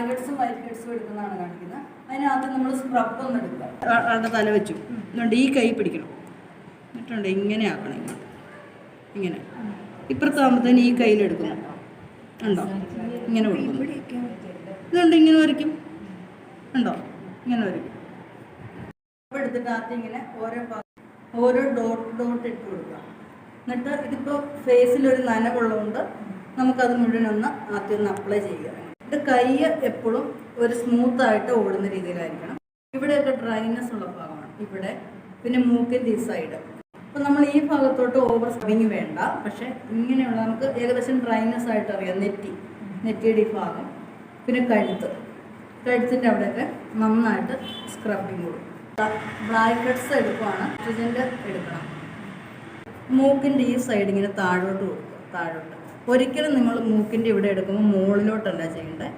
ഹെഡ്സും white ഹെഡ്സും എടുക്കുന്നതാണ് കാണിക്കുന്നത്. അതിനകത്ത് നമ്മൾ സ്ക്രബ് ഒന്ന് എടുക്കുക. ആളുടെ തല വെച്ചു എന്നിട്ട് ഈ കൈ പിടിക്കണം, എന്നിട്ടുണ്ട് ഇങ്ങനെ ആക്കണം, ഇങ്ങനെ ഇപ്പുറത്താകുമ്പോഴത്തേന് ഈ കയ്യിലെടുക്കുന്നു, ഉണ്ടോ ഇങ്ങനെ കൊടുക്കുന്നു, ഇതുണ്ട് ഇങ്ങനെ വരയ്ക്കും, ഉണ്ടോ ഇങ്ങനെ വരയ്ക്കും. അപ്പോൾ എടുത്തിട്ട് ആദ്യം ഇങ്ങനെ ഓരോ ഡോട്ട് ഇട്ട് കൊടുക്കുക. എന്നിട്ട് ഇതിപ്പോൾ ഫേസിലൊരു നനവുള്ളതുകൊണ്ട് നമുക്കത് മുഴുവനൊന്ന് ആദ്യം ഒന്ന് അപ്ലൈ ചെയ്യുക. ഇത് കൈ എപ്പോഴും ഒരു സ്മൂത്തായിട്ട് ഓടുന്ന രീതിയിലായിരിക്കണം. ഇവിടെയൊക്കെ ഡ്രൈനെസ് ഉള്ള ഭാഗമാണ് ഇവിടെ, പിന്നെ മൂക്കിൻ്റെ ഈ സൈഡ്. അപ്പോൾ നമ്മൾ ഈ ഭാഗത്തോട്ട് ഓവർ സ്ക്രബിങ് വേണ്ട, പക്ഷേ ഇങ്ങനെയുള്ള നമുക്ക് ഏകദേശം ഡ്രൈനെസ് ആയിട്ട് അറിയാം. നെറ്റിയുടെ ഈ ഭാഗം, പിന്നെ കഴുത്തിൻ്റെ അവിടെയൊക്കെ നന്നായിട്ട് സ്ക്രബിങ് കൊടുക്കും. ബ്ലാക്ക് ഹെഡ്സ് എടുക്കുവാണ്, ഓക്സിജൻ്റെ എടുക്കണം. മൂക്കിൻ്റെ ഈ സൈഡ് ഇങ്ങനെ താഴോട്ട് കൊടുക്കുക, താഴോട്ട്. ഒരിക്കലും നിങ്ങൾ മൂക്കിൻ്റെ ഇവിടെ എടുക്കുമ്പോൾ മുകളിലോട്ടല്ല ചെയ്യേണ്ടത്,